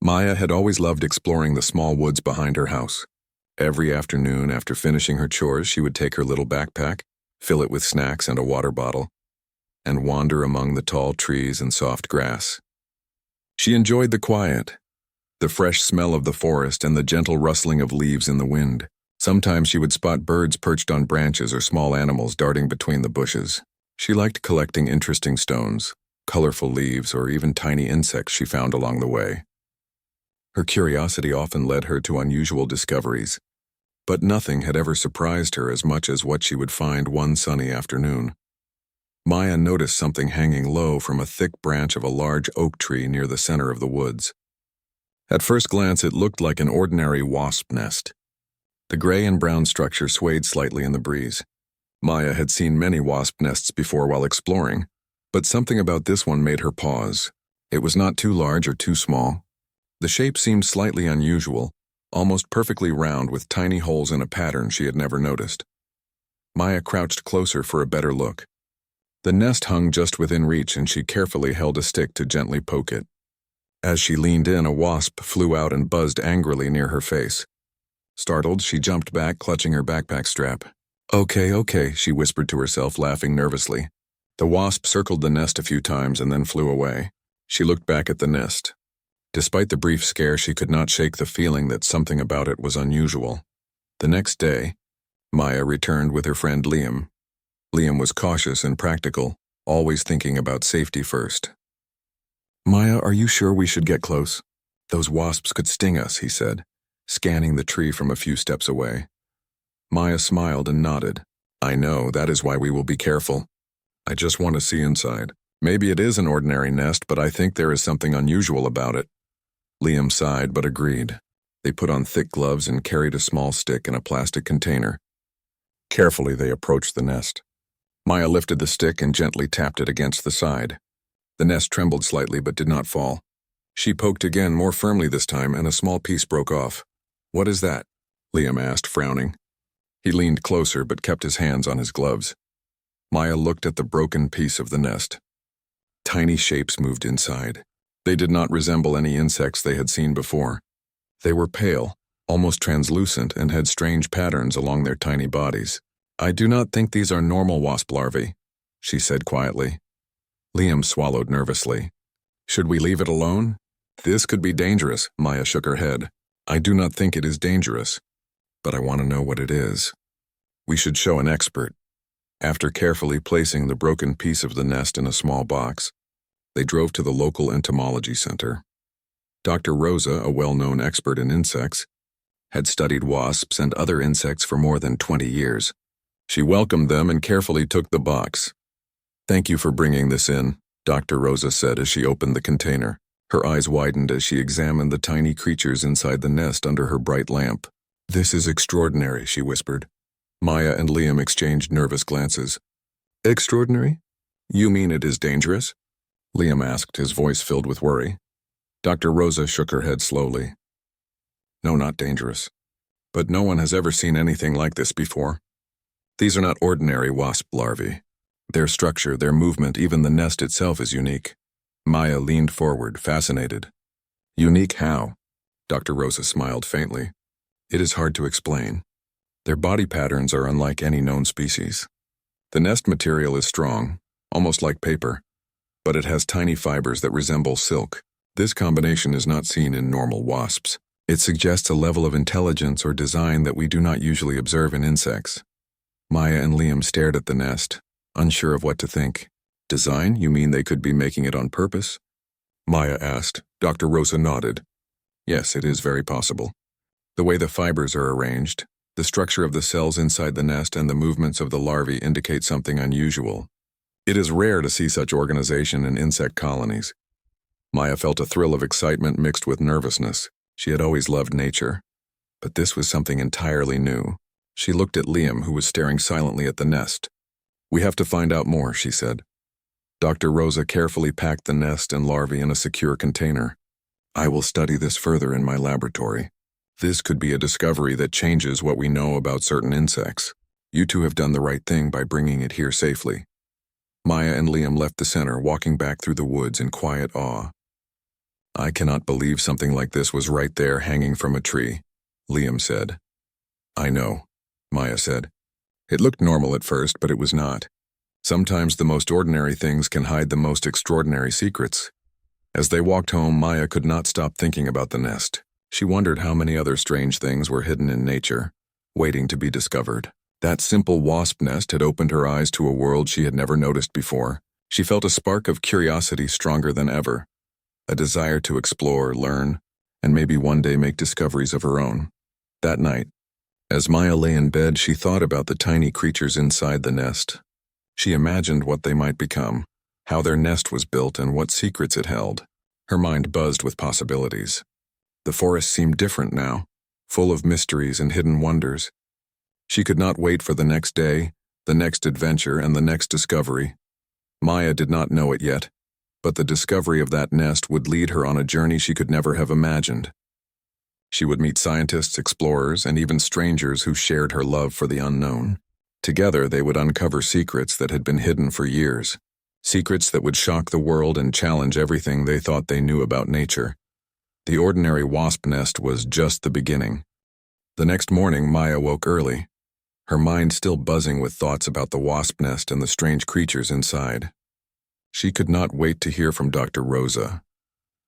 Maya had always loved exploring the small woods behind her house. Every afternoon after finishing her chores, she would take her little backpack, fill it with snacks and a water bottle, and wander among the tall trees and soft grass. She enjoyed the quiet, the fresh smell of the forest and the gentle rustling of leaves in the wind. Sometimes she would spot birds perched on branches or small animals darting between the bushes. She liked collecting interesting stones, colorful leaves, or even tiny insects she found along the way. Her curiosity often led her to unusual discoveries, but nothing had ever surprised her as much as what she would find one sunny afternoon. Maya noticed something hanging low from a thick branch of a large oak tree near the center of the woods. At first glance, it looked like an ordinary wasp nest. The gray and brown structure swayed slightly in the breeze. Maya had seen many wasp nests before while exploring, but something about this one made her pause. It was not too large or too small. The shape seemed slightly unusual, almost perfectly round with tiny holes in a pattern she had never noticed. Maya crouched closer for a better look. The nest hung just within reach, and she carefully held a stick to gently poke it. As she leaned in, a wasp flew out and buzzed angrily near her face. Startled, she jumped back, clutching her backpack strap. Okay, she whispered to herself, laughing nervously. The wasp circled the nest a few times and then flew away. She looked back at the nest. Despite the brief scare, she could not shake the feeling that something about it was unusual. The next day, Maya returned with her friend Liam. Liam was cautious and practical, always thinking about safety first. "Maya, are you sure we should get close? Those wasps could sting us," he said, scanning the tree from a few steps away. Maya smiled and nodded. "I know, that is why we will be careful. I just want to see inside. Maybe it is an ordinary nest, but I think there is something unusual about it." Liam sighed but agreed. They put on thick gloves and carried a small stick in a plastic container. Carefully, they approached the nest. Maya lifted the stick and gently tapped it against the side. The nest trembled slightly but did not fall. She poked again, more firmly this time, and a small piece broke off. "What is that?" Liam asked, frowning. He leaned closer but kept his hands on his gloves. Maya looked at the broken piece of the nest. Tiny shapes moved inside. They did not resemble any insects they had seen before. They were pale, almost translucent, and had strange patterns along their tiny bodies. "I do not think these are normal wasp larvae," she said quietly. Liam swallowed nervously. "Should we leave it alone? This could be dangerous." Maya shook her head. "I do not think it is dangerous, but I want to know what it is. We should show an expert." After carefully placing the broken piece of the nest in a small box, they drove to the local entomology center. Dr. Rosa, a well-known expert in insects, had studied wasps and other insects for more than 20 years. She welcomed them and carefully took the box. "Thank you for bringing this in," Dr. Rosa said as she opened the container. Her eyes widened as she examined the tiny creatures inside the nest under her bright lamp. "This is extraordinary," she whispered. Maya and Liam exchanged nervous glances. "Extraordinary? You mean it is dangerous?" Liam asked, his voice filled with worry. Dr. Rosa shook her head slowly. "No, not dangerous. But no one has ever seen anything like this before. These are not ordinary wasp larvae. Their structure, their movement, even the nest itself is unique." Maya leaned forward, fascinated. "Unique how?" Dr. Rosa smiled faintly. "It is hard to explain. Their body patterns are unlike any known species. The nest material is strong, almost like paper, but it has tiny fibers that resemble silk. This combination is not seen in normal wasps. It suggests a level of intelligence or design that we do not usually observe in insects." Maya and Liam stared at the nest, unsure of what to think. "Design? You mean they could be making it on purpose?" Maya asked. Dr. Rosa nodded. "Yes, it is very possible. The way the fibers are arranged, the structure of the cells inside the nest, and the movements of the larvae indicate something unusual. It is rare to see such organization in insect colonies." Maya felt a thrill of excitement mixed with nervousness. She had always loved nature, but this was something entirely new. She looked at Liam, who was staring silently at the nest. "We have to find out more," she said. Dr. Rosa carefully packed the nest and larvae in a secure container. "I will study this further in my laboratory. This could be a discovery that changes what we know about certain insects. You two have done the right thing by bringing it here safely." Maya and Liam left the center, walking back through the woods in quiet awe. I cannot believe something like this was right there hanging from a tree, Liam said. I know, Maya said. It looked normal at first, but it was not. Sometimes the most ordinary things can hide the most extraordinary secrets. As they walked home, Maya could not stop thinking about the nest. She wondered how many other strange things were hidden in nature, waiting to be discovered. That simple wasp nest had opened her eyes to a world she had never noticed before. She felt a spark of curiosity stronger than ever, a desire to explore, learn, and maybe one day make discoveries of her own. That night, as Maya lay in bed, she thought about the tiny creatures inside the nest. She imagined what they might become, how their nest was built, and what secrets it held. Her mind buzzed with possibilities. The forest seemed different now, full of mysteries and hidden wonders. She could not wait for the next day, the next adventure, and the next discovery. Maya did not know it yet, but the discovery of that nest would lead her on a journey she could never have imagined. She would meet scientists, explorers, and even strangers who shared her love for the unknown. Together, they would uncover secrets that had been hidden for years, secrets that would shock the world and challenge everything they thought they knew about nature. The ordinary wasp nest was just the beginning. The next morning, Maya woke early, her mind still buzzing with thoughts about the wasp nest and the strange creatures inside. She could not wait to hear from Dr. Rosa.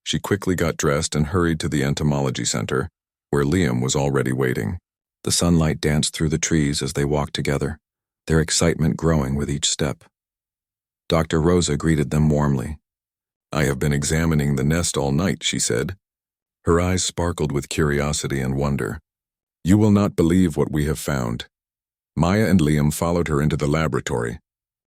She quickly got dressed and hurried to the entomology center, where Liam was already waiting. The sunlight danced through the trees as they walked together, their excitement growing with each step. Dr. Rosa greeted them warmly. I have been examining the nest all night, she said. Her eyes sparkled with curiosity and wonder. You will not believe what we have found. Maya and Liam followed her into the laboratory.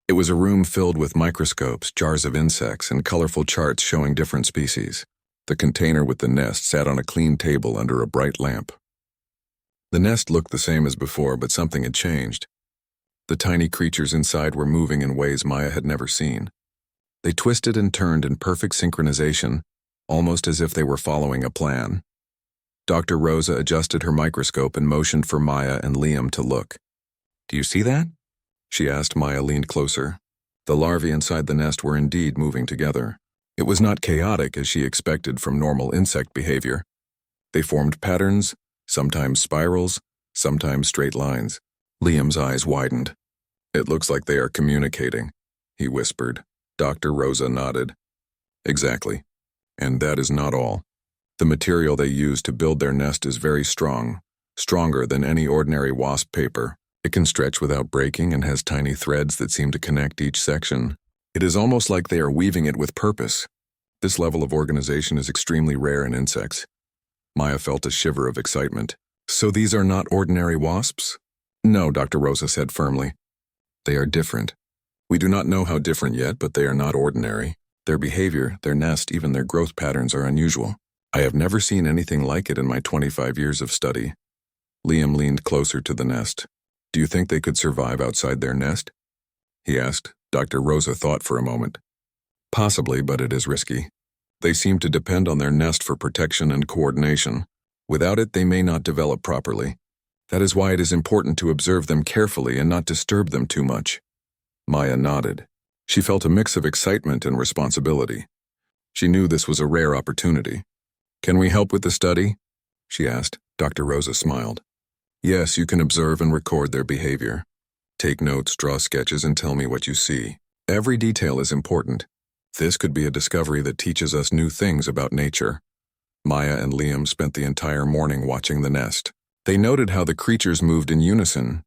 It was a room filled with microscopes, jars of insects, and colorful charts showing different species. The container with the nest sat on a clean table under a bright lamp. The nest looked the same as before, but something had changed. The tiny creatures inside were moving in ways Maya had never seen. They twisted and turned in perfect synchronization, almost as if they were following a plan. Dr. Rosa adjusted her microscope and motioned for Maya and Liam to look. Do you see that? She asked. Maya leaned closer. The larvae inside the nest were indeed moving together. It was not chaotic as she expected from normal insect behavior. They formed patterns, sometimes spirals, sometimes straight lines. Liam's eyes widened. It looks like they are communicating, he whispered. Dr. Rosa nodded. Exactly. And that is not all. The material they use to build their nest is very strong, stronger than any ordinary wasp paper. It can stretch without breaking and has tiny threads that seem to connect each section. It is almost like they are weaving it with purpose. This level of organization is extremely rare in insects. Maya felt a shiver of excitement. So these are not ordinary wasps? No, Dr. Rosa said firmly. They are different. We do not know how different yet, but they are not ordinary. Their behavior, their nest, even their growth patterns are unusual. I have never seen anything like it in my 25 years of study. Liam leaned closer to the nest. Do you think they could survive outside their nest? He asked. Dr. Rosa thought for a moment. Possibly, but it is risky. They seem to depend on their nest for protection and coordination. Without it, they may not develop properly. That is why it is important to observe them carefully and not disturb them too much. Maya nodded. She felt a mix of excitement and responsibility. She knew this was a rare opportunity. Can we help with the study? She asked. Dr. Rosa smiled. Yes, you can observe and record their behavior. Take notes, draw sketches, and tell me what you see. Every detail is important. This could be a discovery that teaches us new things about nature. Maya and Liam spent the entire morning watching the nest. They noted how the creatures moved in unison,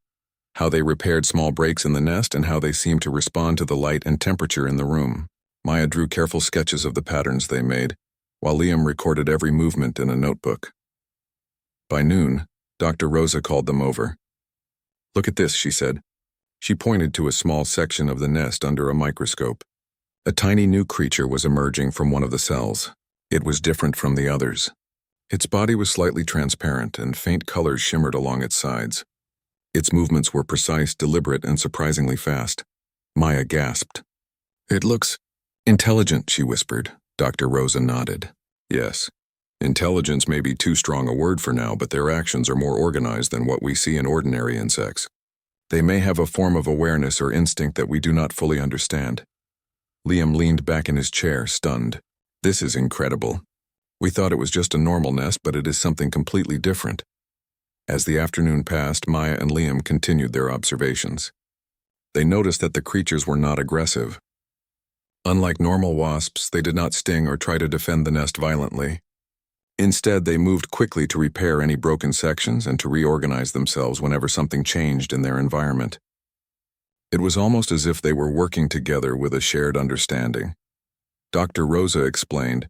how they repaired small breaks in the nest, and how they seemed to respond to the light and temperature in the room. Maya drew careful sketches of the patterns they made, while Liam recorded every movement in a notebook. By noon, Dr. Rosa called them over. Look at this, she said. She pointed to a small section of the nest under a microscope. A tiny new creature was emerging from one of the cells. It was different from the others. Its body was slightly transparent, and faint colors shimmered along its sides. Its movements were precise, deliberate, and surprisingly fast. Maya gasped. It looks intelligent, she whispered. Dr. Rosa nodded. Yes. Intelligence may be too strong a word for now, but their actions are more organized than what we see in ordinary insects. They may have a form of awareness or instinct that we do not fully understand. Liam leaned back in his chair, stunned. This is incredible. We thought it was just a normal nest, but it is something completely different." As the afternoon passed, Maya and Liam continued their observations. They noticed that the creatures were not aggressive. Unlike normal wasps, they did not sting or try to defend the nest violently. Instead, they moved quickly to repair any broken sections and to reorganize themselves whenever something changed in their environment. It was almost as if they were working together with a shared understanding. Dr. Rosa explained,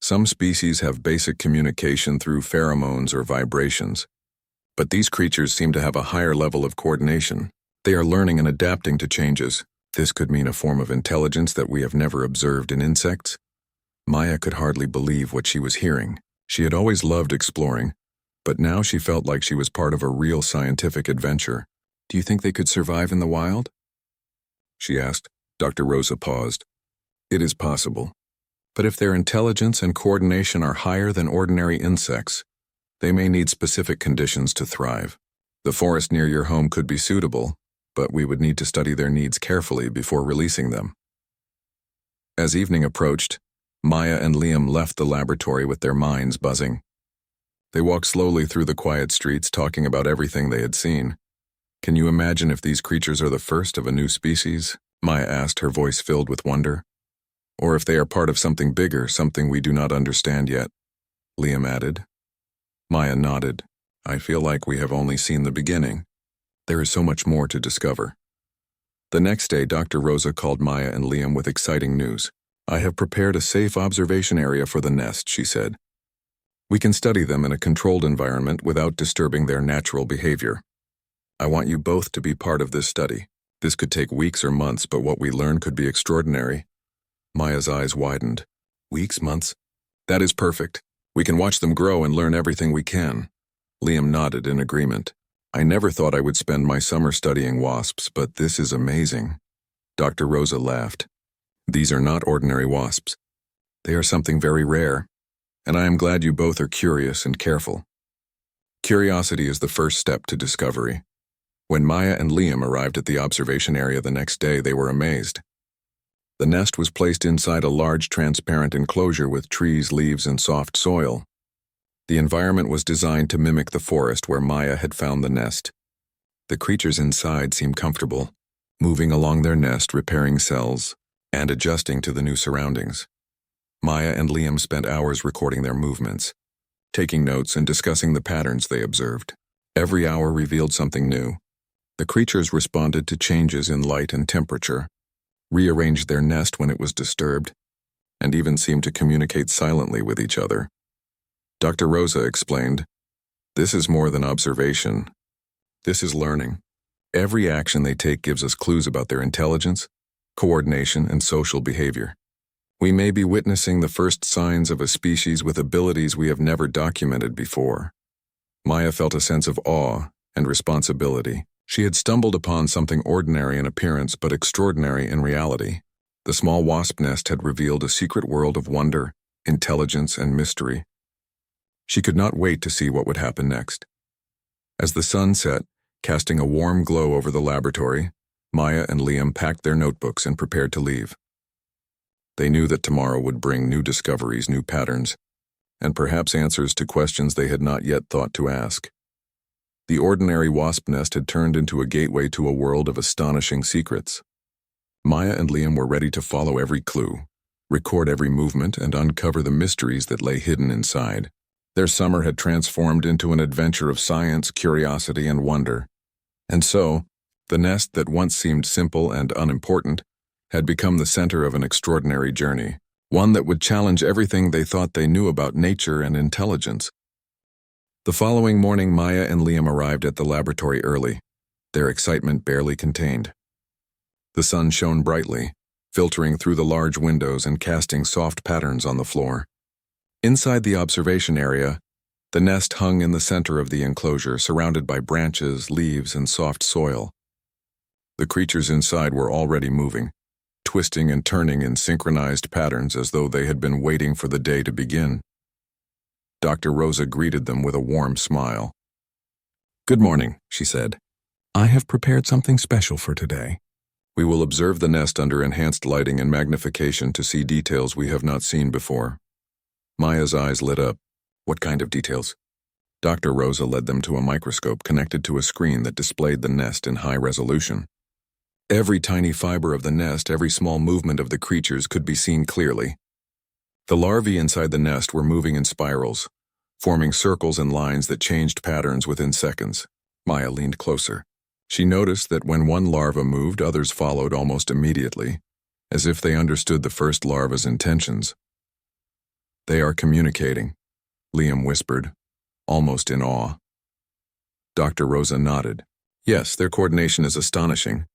"Some species have basic communication through pheromones or vibrations, but these creatures seem to have a higher level of coordination. They are learning and adapting to changes. This could mean a form of intelligence that we have never observed in insects." Maya could hardly believe what she was hearing. She had always loved exploring, but now she felt like she was part of a real scientific adventure. "Do you think they could survive in the wild?" she asked. Dr. Rosa paused. "It is possible. But if their intelligence and coordination are higher than ordinary insects, they may need specific conditions to thrive. The forest near your home could be suitable, but we would need to study their needs carefully before releasing them." As evening approached, Maya and Liam left the laboratory with their minds buzzing. They walked slowly through the quiet streets, talking about everything they had seen. "Can you imagine if these creatures are the first of a new species?" Maya asked, her voice filled with wonder. "Or if they are part of something bigger, something we do not understand yet," Liam added. Maya nodded. "I feel like we have only seen the beginning. There is so much more to discover." The next day, Dr. Rosa called Maya and Liam with exciting news. "I have prepared a safe observation area for the nest," she said. "We can study them in a controlled environment without disturbing their natural behavior. I want you both to be part of this study. This could take weeks or months, but what we learn could be extraordinary." Maya's eyes widened. "Weeks, months? That is perfect. We can watch them grow and learn everything we can." Liam nodded in agreement. "I never thought I would spend my summer studying wasps, but this is amazing." Dr. Rosa laughed. "These are not ordinary wasps. They are something very rare, and I am glad you both are curious and careful. Curiosity is the first step to discovery." When Maya and Liam arrived at the observation area the next day, they were amazed. The nest was placed inside a large transparent enclosure with trees, leaves, and soft soil. The environment was designed to mimic the forest where Maya had found the nest. The creatures inside seemed comfortable, moving along their nest, repairing cells, and adjusting to the new surroundings. Maya and Liam spent hours recording their movements, taking notes and discussing the patterns they observed. Every hour revealed something new. The creatures responded to changes in light and temperature, rearranged their nest when it was disturbed, and even seemed to communicate silently with each other. Dr. Rosa explained, "This is more than observation. This is learning. Every action they take gives us clues about their intelligence, coordination, and social behavior. We may be witnessing the first signs of a species with abilities we have never documented before." Maya felt a sense of awe and responsibility. She had stumbled upon something ordinary in appearance but extraordinary in reality. The small wasp nest had revealed a secret world of wonder, intelligence, and mystery. She could not wait to see what would happen next. As the sun set, casting a warm glow over the laboratory, Maya and Liam packed their notebooks and prepared to leave. They knew that tomorrow would bring new discoveries, new patterns, and perhaps answers to questions they had not yet thought to ask. The ordinary wasp nest had turned into a gateway to a world of astonishing secrets. Maya and Liam were ready to follow every clue, record every movement, and uncover the mysteries that lay hidden inside. Their summer had transformed into an adventure of science, curiosity, and wonder. And so, the nest that once seemed simple and unimportant had become the center of an extraordinary journey, one that would challenge everything they thought they knew about nature and intelligence. The following morning, Maya and Liam arrived at the laboratory early, their excitement barely contained. The sun shone brightly, filtering through the large windows and casting soft patterns on the floor. Inside the observation area, the nest hung in the center of the enclosure, surrounded by branches, leaves, and soft soil. The creatures inside were already moving, twisting and turning in synchronized patterns as though they had been waiting for the day to begin. Dr. Rosa greeted them with a warm smile. "Good morning," she said. "I have prepared something special for today. We will observe the nest under enhanced lighting and magnification to see details we have not seen before." Maya's eyes lit up. What kind of details? Dr. Rosa led them to a microscope connected to a screen that displayed the nest in high resolution. Every tiny fiber of the nest, every small movement of the creatures could be seen clearly. The larvae inside the nest were moving in spirals, forming circles and lines that changed patterns within seconds. Maya leaned closer. She noticed that when one larva moved, others followed almost immediately, as if they understood the first larva's intentions. "They are communicating," Liam whispered, almost in awe. Dr. Rosa nodded. "Yes, their coordination is astonishing.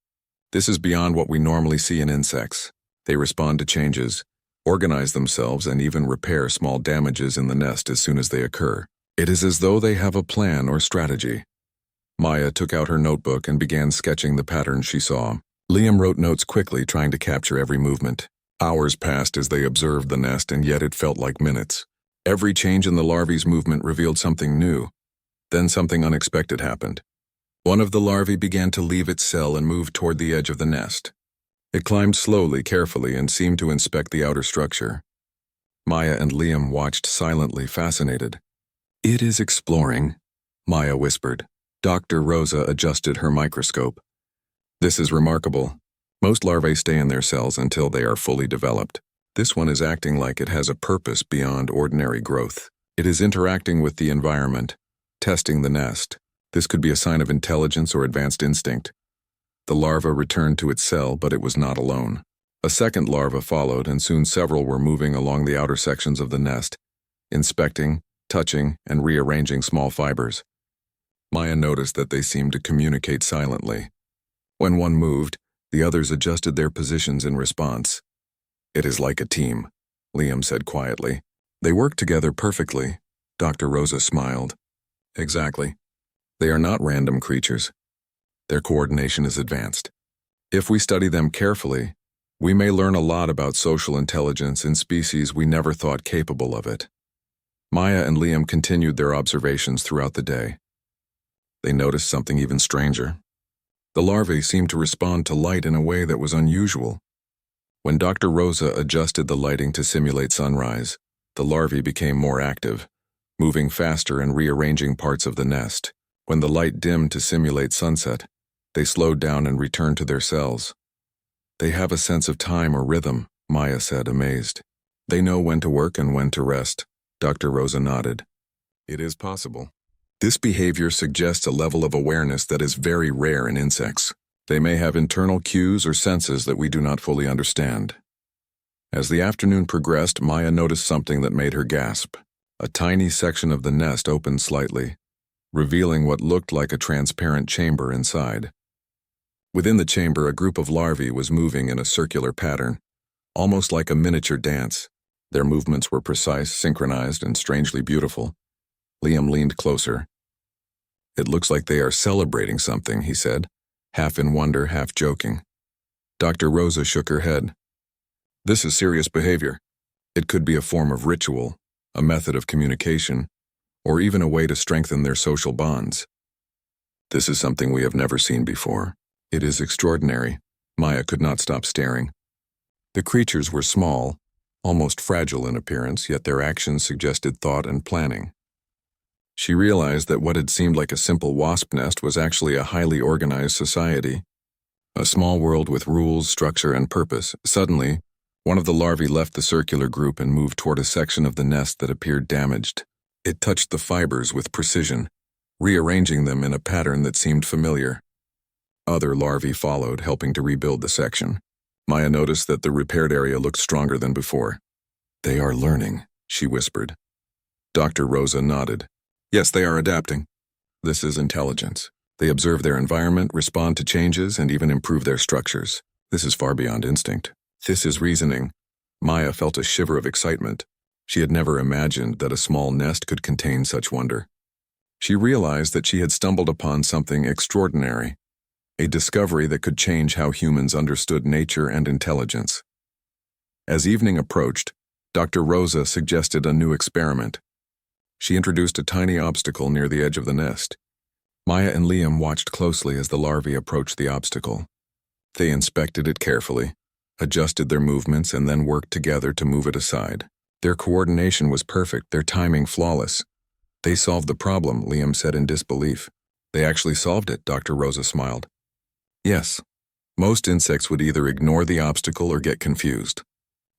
This is beyond what we normally see in insects. They respond to changes, organize themselves, and even repair small damages in the nest as soon as they occur. It is as though they have a plan or strategy." Maya took out her notebook and began sketching the patterns she saw. Liam wrote notes quickly, trying to capture every movement. Hours passed as they observed the nest, and yet it felt like minutes. Every change in the larvae's movement revealed something new. Then something unexpected happened. One of the larvae began to leave its cell and move toward the edge of the nest. It climbed slowly, carefully, and seemed to inspect the outer structure. Maya and Liam watched silently, fascinated. "It is exploring," Maya whispered. Dr. Rosa adjusted her microscope. "This is remarkable. Most larvae stay in their cells until they are fully developed. This one is acting like it has a purpose beyond ordinary growth. It is interacting with the environment, testing the nest. This could be a sign of intelligence or advanced instinct." The larva returned to its cell, but it was not alone. A second larva followed, and soon several were moving along the outer sections of the nest, inspecting, touching, and rearranging small fibers. Maya noticed that they seemed to communicate silently. When one moved, the others adjusted their positions in response. "It is like a team," Liam said quietly. "They work together perfectly." Dr. Rosa smiled. "Exactly. They are not random creatures. Their coordination is advanced. If we study them carefully, we may learn a lot about social intelligence in species we never thought capable of it." Maya and Liam continued their observations throughout the day. They noticed something even stranger. The larvae seemed to respond to light in a way that was unusual. When Dr. Rosa adjusted the lighting to simulate sunrise, the larvae became more active, moving faster and rearranging parts of the nest. When the light dimmed to simulate sunset, they slowed down and returned to their cells. "They have a sense of time or rhythm," Maya said, amazed. "They know when to work and when to rest." Dr. Rosa nodded. "It is possible. This behavior suggests a level of awareness that is very rare in insects. They may have internal cues or senses that we do not fully understand." As the afternoon progressed, Maya noticed something that made her gasp. A tiny section of the nest opened slightly, revealing what looked like a transparent chamber inside. Within the chamber, a group of larvae was moving in a circular pattern, almost like a miniature dance. Their movements were precise, synchronized, and strangely beautiful. Liam leaned closer. "It looks like they are celebrating something," he said, half in wonder, half joking. Dr. Rosa shook her head. "This is serious behavior. It could be a form of ritual, a method of communication, or even a way to strengthen their social bonds. This is something we have never seen before. It is extraordinary." Maya could not stop staring. The creatures were small, almost fragile in appearance, yet their actions suggested thought and planning. She realized that what had seemed like a simple wasp nest was actually a highly organized society. A small world with rules, structure, and purpose. Suddenly, one of the larvae left the circular group and moved toward a section of the nest that appeared damaged. It touched the fibers with precision, rearranging them in a pattern that seemed familiar. Other larvae followed, helping to rebuild the section. Maya noticed that the repaired area looked stronger than before. "They are learning," she whispered. Dr. Rosa nodded. "Yes, they are adapting. This is intelligence. They observe their environment, respond to changes, and even improve their structures. This is far beyond instinct. This is reasoning." Maya felt a shiver of excitement. She had never imagined that a small nest could contain such wonder. She realized that she had stumbled upon something extraordinary, a discovery that could change how humans understood nature and intelligence. As evening approached, Dr. Rosa suggested a new experiment. She introduced a tiny obstacle near the edge of the nest. Maya and Liam watched closely as the larvae approached the obstacle. They inspected it carefully, adjusted their movements, and then worked together to move it aside. Their coordination was perfect, their timing flawless. They solved the problem, Liam said in disbelief. They actually solved it, Dr. Rosa smiled. Yes. Most insects would either ignore the obstacle or get confused.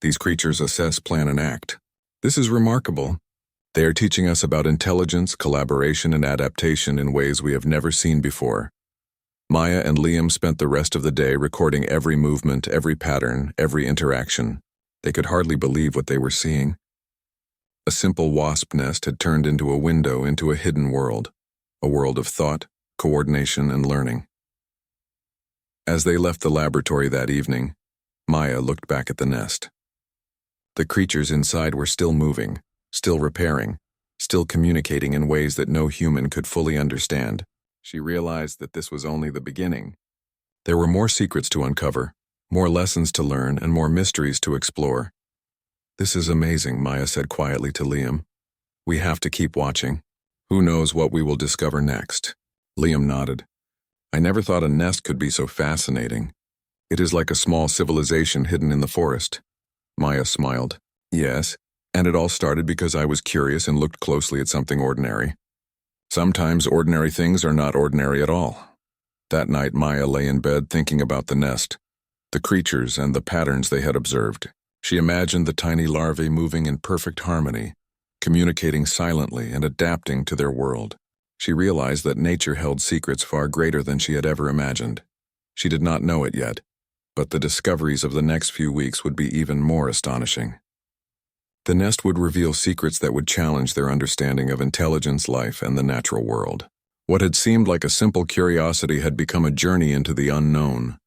These creatures assess, plan, and act. This is remarkable. They are teaching us about intelligence, collaboration, and adaptation in ways we have never seen before. Maya and Liam spent the rest of the day recording every movement, every pattern, every interaction. They could hardly believe what they were seeing. A simple wasp nest had turned into a window into a hidden world, a world of thought, coordination, and learning. As they left the laboratory that evening, Maya looked back at the nest. The creatures inside were still moving, still repairing, still communicating in ways that no human could fully understand. She realized that this was only the beginning. There were more secrets to uncover, more lessons to learn, and more mysteries to explore. This is amazing, Maya said quietly to Liam. We have to keep watching. Who knows what we will discover next? Liam nodded. I never thought a nest could be so fascinating. It is like a small civilization hidden in the forest. Maya smiled. Yes, and it all started because I was curious and looked closely at something ordinary. Sometimes ordinary things are not ordinary at all. That night Maya lay in bed thinking about the nest, the creatures and the patterns they had observed. She imagined the tiny larvae moving in perfect harmony, communicating silently and adapting to their world. She realized that nature held secrets far greater than she had ever imagined. She did not know it yet, but the discoveries of the next few weeks would be even more astonishing. The nest would reveal secrets that would challenge their understanding of intelligence, life, and the natural world. What had seemed like a simple curiosity had become a journey into the unknown,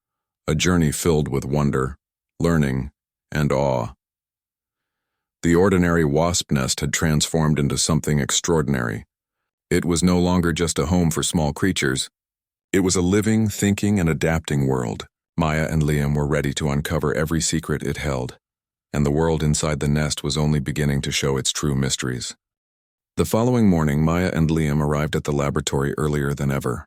a journey filled with wonder, learning, and awe. The ordinary wasp nest had transformed into something extraordinary. It was no longer just a home for small creatures. It was a living, thinking, and adapting world. Maya and Liam were ready to uncover every secret it held, and the world inside the nest was only beginning to show its true mysteries. The following morning, Maya and Liam arrived at the laboratory earlier than ever.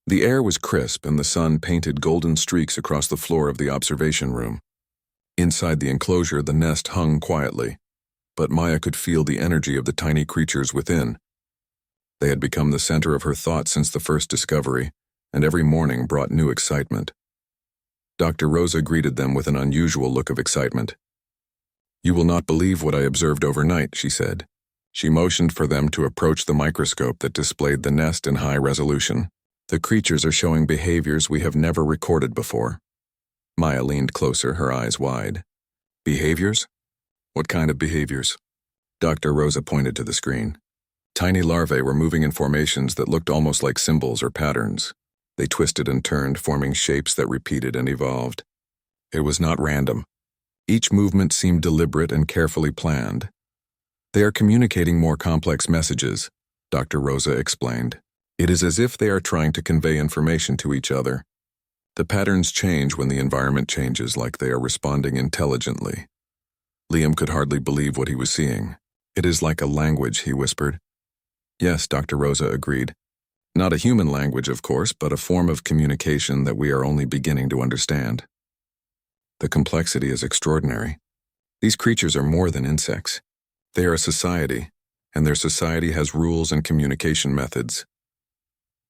The air was crisp and the sun painted golden streaks across the floor of the observation room. Inside the enclosure, the nest hung quietly, but Maya could feel the energy of the tiny creatures within. They had become the center of her thoughts since the first discovery, and every morning brought new excitement. Dr. Rosa greeted them with an unusual look of excitement. You will not believe what I observed overnight, she said. She motioned for them to approach the microscope that displayed the nest in high resolution. The creatures are showing behaviors we have never recorded before. Maya leaned closer, her eyes wide. Behaviors? What kind of behaviors? Dr. Rosa pointed to the screen. Tiny larvae were moving in formations that looked almost like symbols or patterns. They twisted and turned, forming shapes that repeated and evolved. It was not random. Each movement seemed deliberate and carefully planned. They are communicating more complex messages, Dr. Rosa explained. It is as if they are trying to convey information to each other. The patterns change when the environment changes, like they are responding intelligently. Liam could hardly believe what he was seeing. It is like a language, he whispered. Yes, Dr. Rosa agreed. Not a human language, of course, but a form of communication that we are only beginning to understand. The complexity is extraordinary. These creatures are more than insects. They are a society, and their society has rules and communication methods.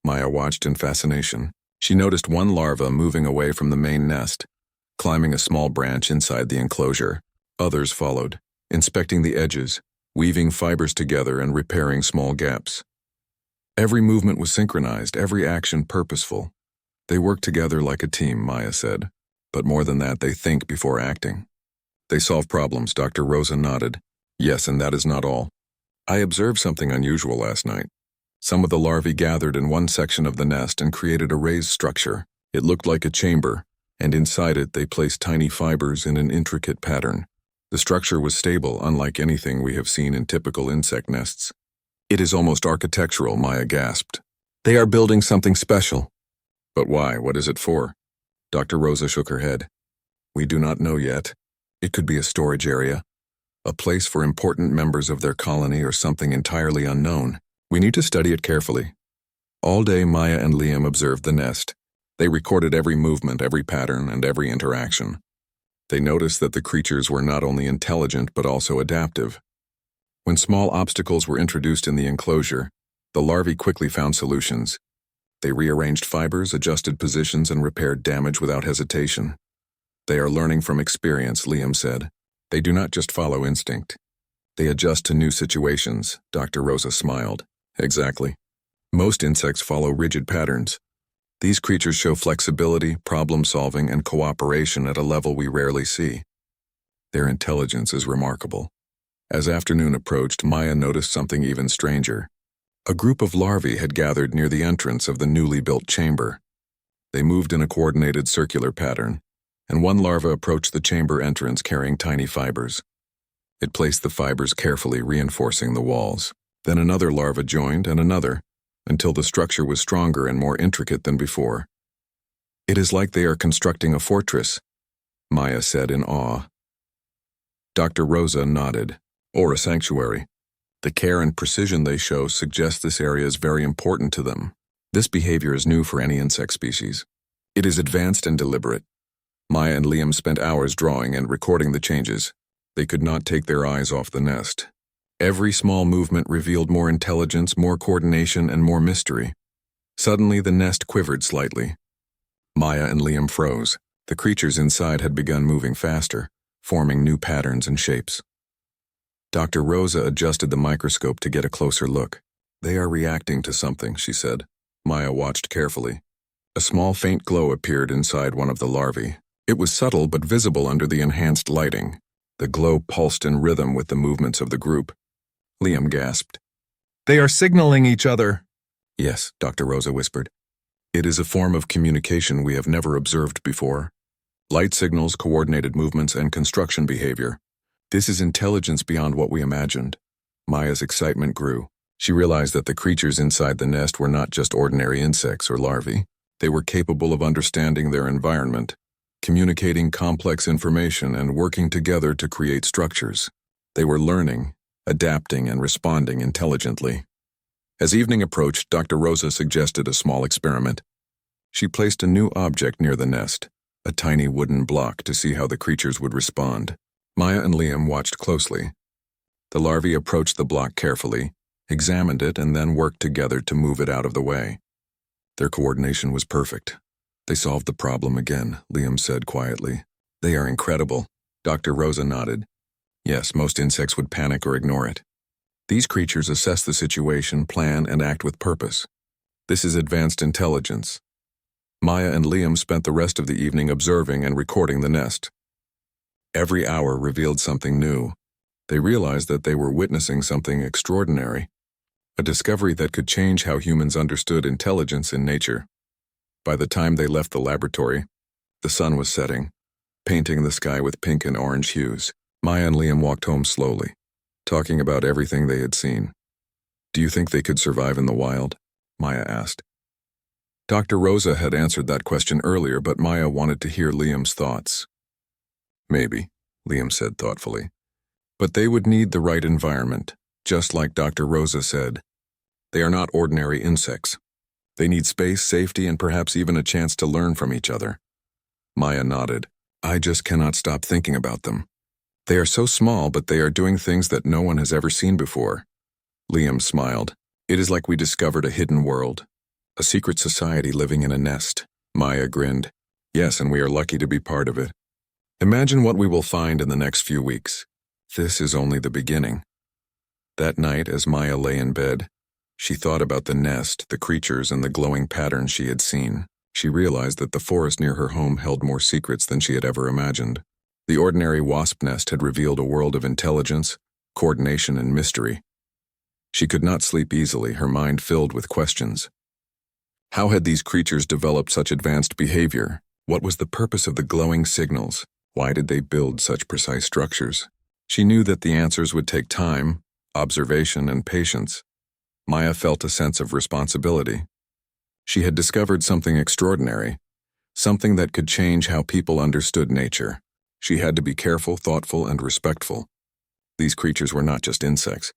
Maya watched in fascination. She noticed one larva moving away from the main nest, climbing a small branch inside the enclosure. Others followed, inspecting the edges, weaving fibers together and repairing small gaps. Every movement was synchronized, every action purposeful. They work together like a team, Maya said. But more than that, they think before acting. They solve problems, Dr. Rosa nodded. Yes, and that is not all. I observed something unusual last night. Some of the larvae gathered in one section of the nest and created a raised structure. It looked like a chamber, and inside it they placed tiny fibers in an intricate pattern. The structure was stable, unlike anything we have seen in typical insect nests. It is almost architectural, Maya gasped. They are building something special. But why? What is it for? Dr. Rosa shook her head. We do not know yet. It could be a storage area, a place for important members of their colony, or something entirely unknown. We need to study it carefully. All day, Maya and Liam observed the nest. They recorded every movement, every pattern, and every interaction. They noticed that the creatures were not only intelligent but also adaptive. When small obstacles were introduced in the enclosure, the larvae quickly found solutions. They rearranged fibers, adjusted positions, and repaired damage without hesitation. They are learning from experience, Liam said. They do not just follow instinct. They adjust to new situations, Dr. Rosa smiled. Exactly. Most insects follow rigid patterns. These creatures show flexibility, problem-solving, and cooperation at a level we rarely see. Their intelligence is remarkable. As afternoon approached, Maya noticed something even stranger. A group of larvae had gathered near the entrance of the newly built chamber. They moved in a coordinated circular pattern, and one larva approached the chamber entrance carrying tiny fibers. It placed the fibers carefully, reinforcing the walls. Then another larva joined, and another, until the structure was stronger and more intricate than before. It is like they are constructing a fortress, Maya said in awe. Dr. Rosa nodded. Or a sanctuary. The care and precision they show suggest this area is very important to them. This behavior is new for any insect species. It is advanced and deliberate. Maya and Liam spent hours drawing and recording the changes. They could not take their eyes off the nest. Every small movement revealed more intelligence, more coordination, and more mystery. Suddenly, the nest quivered slightly. Maya and Liam froze. The creatures inside had begun moving faster, forming new patterns and shapes. Dr. Rosa adjusted the microscope to get a closer look. They are reacting to something, she said. Maya watched carefully. A small faint glow appeared inside one of the larvae. It was subtle but visible under the enhanced lighting. The glow pulsed in rhythm with the movements of the group. Liam gasped. They are signaling each other. Yes, Dr. Rosa whispered. It is a form of communication we have never observed before. Light signals, coordinated movements, and construction behavior. This is intelligence beyond what we imagined. Maya's excitement grew. She realized that the creatures inside the nest were not just ordinary insects or larvae. They were capable of understanding their environment, communicating complex information, and working together to create structures. They were learning, adapting, and responding intelligently. As evening approached, Dr. Rosa suggested a small experiment. She placed a new object near the nest, a tiny wooden block, to see how the creatures would respond. Maya and Liam watched closely. The larvae approached the block carefully, examined it, and then worked together to move it out of the way. Their coordination was perfect. They solved the problem again, Liam said quietly. They are incredible. Dr. Rosa nodded. Yes, most insects would panic or ignore it. These creatures assess the situation, plan, and act with purpose. This is advanced intelligence. Maya and Liam spent the rest of the evening observing and recording the nest. Every hour revealed something new. They realized that they were witnessing something extraordinary, a discovery that could change how humans understood intelligence in nature. By the time they left the laboratory, the sun was setting, painting the sky with pink and orange hues. Maya and Liam walked home slowly, talking about everything they had seen. Do you think they could survive in the wild? Maya asked. Dr. Rosa had answered that question earlier, but Maya wanted to hear Liam's thoughts. Maybe, Liam said thoughtfully. But they would need the right environment, just like Dr. Rosa said. They are not ordinary insects. They need space, safety, and perhaps even a chance to learn from each other. Maya nodded. I just cannot stop thinking about them. They are so small, but they are doing things that no one has ever seen before. Liam smiled. It is like we discovered a hidden world, a secret society living in a nest. Maya grinned. Yes, and we are lucky to be part of it. Imagine what we will find in the next few weeks. This is only the beginning. That night, as Maya lay in bed, she thought about the nest, the creatures, and the glowing patterns she had seen. She realized that the forest near her home held more secrets than she had ever imagined. The ordinary wasp nest had revealed a world of intelligence, coordination, and mystery. She could not sleep easily, her mind filled with questions. How had these creatures developed such advanced behavior? What was the purpose of the glowing signals? Why did they build such precise structures? She knew that the answers would take time, observation, and patience. Maya felt a sense of responsibility. She had discovered something extraordinary, something that could change how people understood nature. She had to be careful, thoughtful, and respectful. These creatures were not just insects.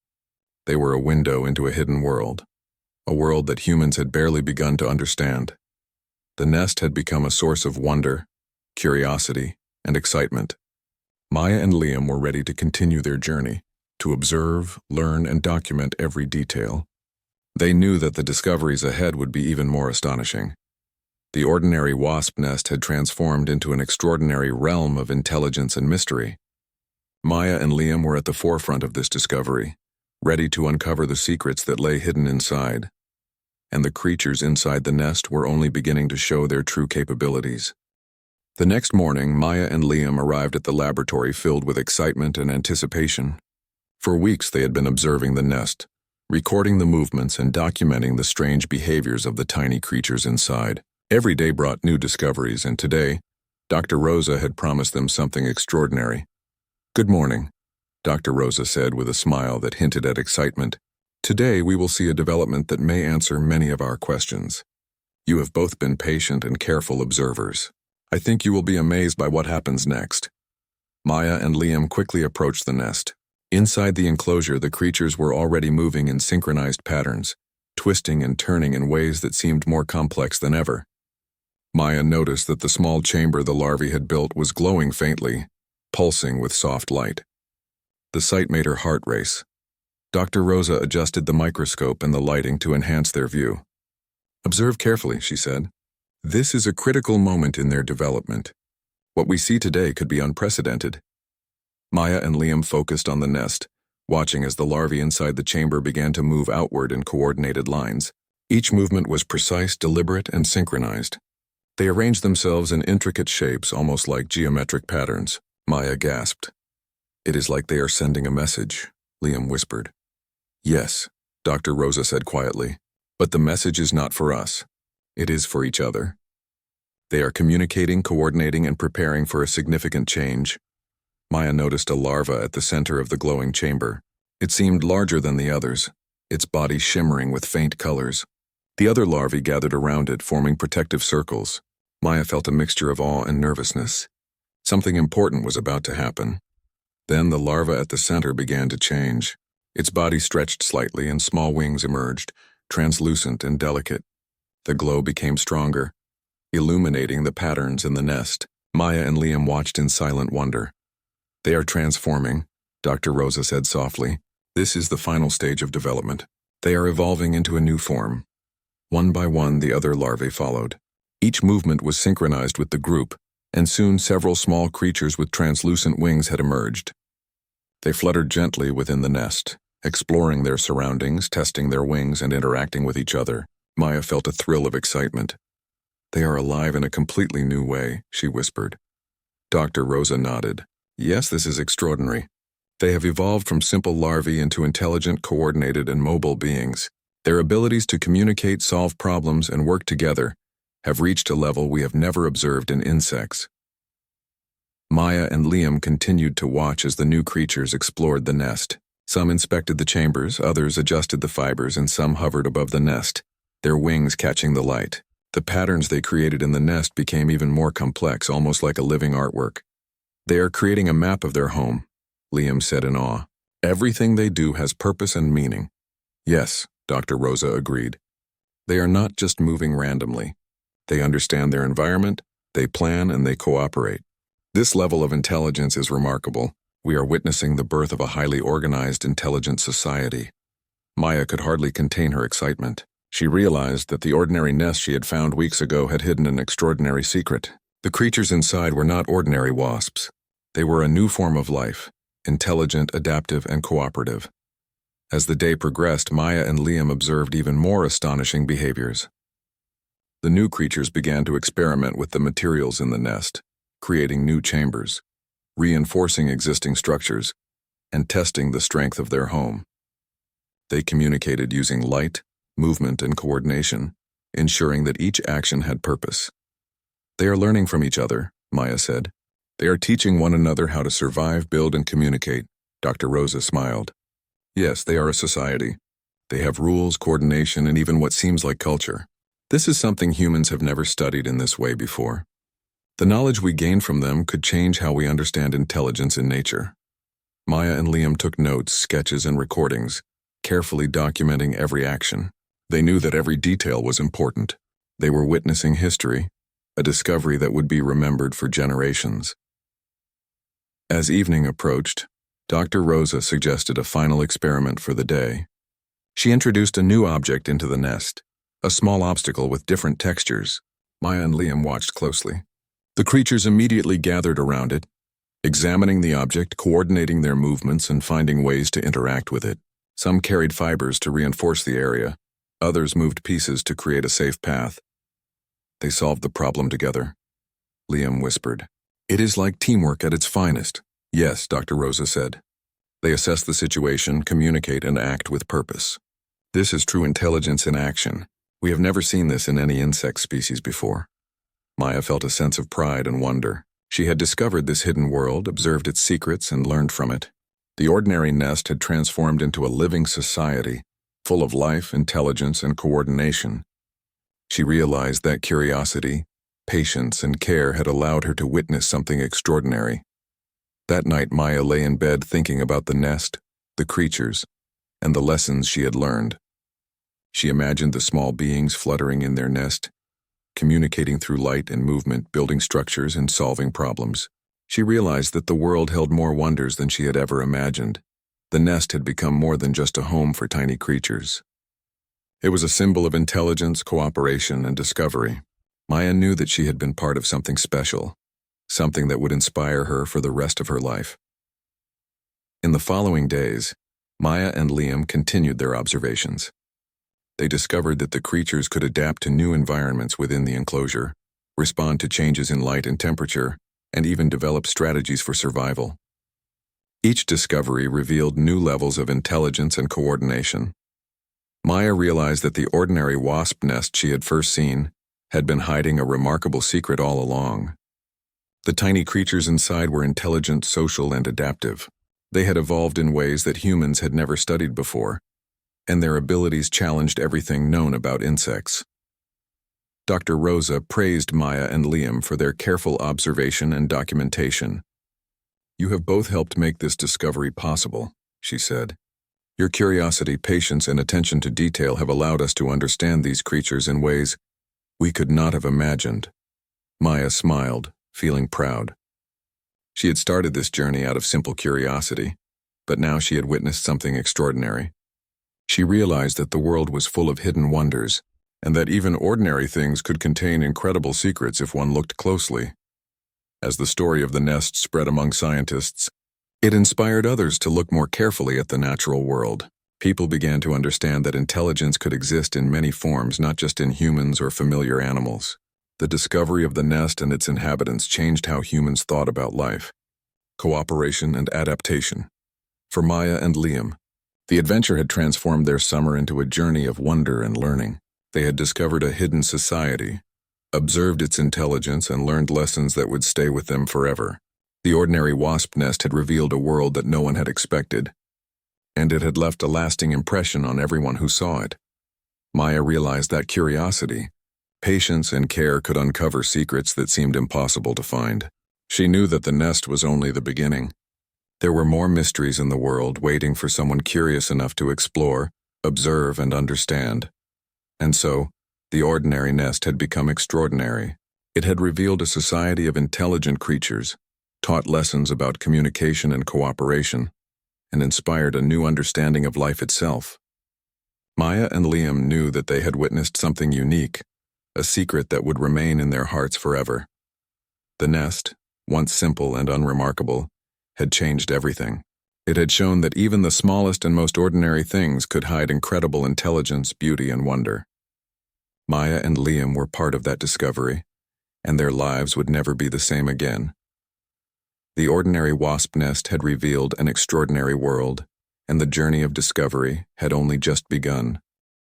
They were a window into a hidden world, a world that humans had barely begun to understand. The nest had become a source of wonder, curiosity, and excitement. Maya and Liam were ready to continue their journey, to observe, learn, and document every detail. They knew that the discoveries ahead would be even more astonishing. The ordinary wasp nest had transformed into an extraordinary realm of intelligence and mystery. Maya and Liam were at the forefront of this discovery, ready to uncover the secrets that lay hidden inside. And the creatures inside the nest were only beginning to show their true capabilities. The next morning, Maya and Liam arrived at the laboratory filled with excitement and anticipation. For weeks they had been observing the nest, recording the movements and documenting the strange behaviors of the tiny creatures inside. Every day brought new discoveries, and today, Dr. Rosa had promised them something extraordinary. "Good morning," Dr. Rosa said with a smile that hinted at excitement. "Today we will see a development that may answer many of our questions. You have both been patient and careful observers. I think you will be amazed by what happens next." Maya and Liam quickly approached the nest. Inside the enclosure, the creatures were already moving in synchronized patterns, twisting and turning in ways that seemed more complex than ever. Maya noticed that the small chamber the larvae had built was glowing faintly, pulsing with soft light. The sight made her heart race. Dr. Rosa adjusted the microscope and the lighting to enhance their view. "Observe carefully," she said. "This is a critical moment in their development. What we see today could be unprecedented." Maya and Liam focused on the nest, watching as the larvae inside the chamber began to move outward in coordinated lines. Each movement was precise, deliberate, and synchronized. They arranged themselves in intricate shapes, almost like geometric patterns. Maya gasped. "It is like they are sending a message," Liam whispered. "Yes," Dr. Rosa said quietly, "but the message is not for us. It is for each other. They are communicating, coordinating, and preparing for a significant change." Maya noticed a larva at the center of the glowing chamber. It seemed larger than the others, its body shimmering with faint colors. The other larvae gathered around it, forming protective circles. Maya felt a mixture of awe and nervousness. Something important was about to happen. Then the larva at the center began to change. Its body stretched slightly and small wings emerged, translucent and delicate. The glow became stronger, illuminating the patterns in the nest. Maya and Liam watched in silent wonder. "They are transforming," Dr. Rosa said softly. "This is the final stage of development. They are evolving into a new form." One by one, the other larvae followed. Each movement was synchronized with the group, and soon several small creatures with translucent wings had emerged. They fluttered gently within the nest, exploring their surroundings, testing their wings, and interacting with each other. Maya felt a thrill of excitement. "They are alive in a completely new way," she whispered. Dr. Rosa nodded. "Yes, this is extraordinary. They have evolved from simple larvae into intelligent, coordinated, and mobile beings. Their abilities to communicate, solve problems, and work together have reached a level we have never observed in insects." Maya and Liam continued to watch as the new creatures explored the nest. Some inspected the chambers, others adjusted the fibers, and some hovered above the nest, their wings catching the light. The patterns they created in the nest became even more complex, almost like a living artwork. "They are creating a map of their home," Liam said in awe. "Everything they do has purpose and meaning." "Yes," Dr. Rosa agreed. "They are not just moving randomly. They understand their environment, they plan, and they cooperate. This level of intelligence is remarkable. We are witnessing the birth of a highly organized, intelligent society." Maya could hardly contain her excitement. She realized that the ordinary nest she had found weeks ago had hidden an extraordinary secret. The creatures inside were not ordinary wasps. They were a new form of life, intelligent, adaptive, and cooperative. As the day progressed, Maya and Liam observed even more astonishing behaviors. The new creatures began to experiment with the materials in the nest, creating new chambers, reinforcing existing structures, and testing the strength of their home. They communicated using light, movement, and coordination, ensuring that each action had purpose. "They are learning from each other," Maya said. "They are teaching one another how to survive, build, and communicate." Dr. Rosa smiled. "Yes, they are a society. They have rules, coordination, and even what seems like culture. This is something humans have never studied in this way before. The knowledge we gain from them could change how we understand intelligence in nature." Maya and Liam took notes, sketches, and recordings, carefully documenting every action. They knew that every detail was important. They were witnessing history, a discovery that would be remembered for generations. As evening approached, Dr. Rosa suggested a final experiment for the day. She introduced a new object into the nest, a small obstacle with different textures. Maya and Liam watched closely. The creatures immediately gathered around it, examining the object, coordinating their movements, and finding ways to interact with it. Some carried fibers to reinforce the area. Others moved pieces to create a safe path. They solved the problem together. Liam whispered. It is like teamwork at its finest. Yes, Dr. Rosa said. They assess the situation, communicate, and act with purpose. This is true intelligence in action. We have never seen this in any insect species before. Maya felt a sense of pride and wonder. She had discovered this hidden world, observed its secrets, and learned from it. The ordinary nest had transformed into a living society, full of life, intelligence, and coordination. She realized that curiosity, patience, and care had allowed her to witness something extraordinary. That night, Maya lay in bed thinking about the nest, the creatures, and the lessons she had learned. She imagined the small beings fluttering in their nest, communicating through light and movement, building structures and solving problems. She realized that the world held more wonders than she had ever imagined. The nest had become more than just a home for tiny creatures. It was a symbol of intelligence, cooperation, and discovery. Maya knew that she had been part of something special, something that would inspire her for the rest of her life. In the following days, Maya and Liam continued their observations. They discovered that the creatures could adapt to new environments within the enclosure, respond to changes in light and temperature, and even develop strategies for survival. Each discovery revealed new levels of intelligence and coordination. Maya realized that the ordinary wasp nest she had first seen had been hiding a remarkable secret all along. The tiny creatures inside were intelligent, social, and adaptive. They had evolved in ways that humans had never studied before, and their abilities challenged everything known about insects. Dr. Rosa praised Maya and Liam for their careful observation and documentation. You have both helped make this discovery possible, she said. Your curiosity, patience, and attention to detail have allowed us to understand these creatures in ways we could not have imagined. Maya smiled, feeling proud. She had started this journey out of simple curiosity, but now she had witnessed something extraordinary. She realized that the world was full of hidden wonders, and that even ordinary things could contain incredible secrets if one looked closely. As the story of the nest spread among scientists, it inspired others to look more carefully at the natural world. People began to understand that intelligence could exist in many forms, not just in humans or familiar animals. The discovery of the nest and its inhabitants changed how humans thought about life, cooperation, and adaptation. For Maya and Liam, the adventure had transformed their summer into a journey of wonder and learning. They had discovered a hidden society, observed its intelligence, and learned lessons that would stay with them forever. The ordinary wasp nest had revealed a world that no one had expected, and it had left a lasting impression on everyone who saw it. Maya realized that curiosity, patience, and care could uncover secrets that seemed impossible to find. She knew that the nest was only the beginning. There were more mysteries in the world waiting for someone curious enough to explore, observe, and understand. And so, the ordinary nest had become extraordinary. It had revealed a society of intelligent creatures, taught lessons about communication and cooperation, and inspired a new understanding of life itself. Maya and Liam knew that they had witnessed something unique, a secret that would remain in their hearts forever. The nest, once simple and unremarkable, had changed everything. It had shown that even the smallest and most ordinary things could hide incredible intelligence, beauty, and wonder. Maya and Liam were part of that discovery, and their lives would never be the same again. The ordinary wasp nest had revealed an extraordinary world, and the journey of discovery had only just begun.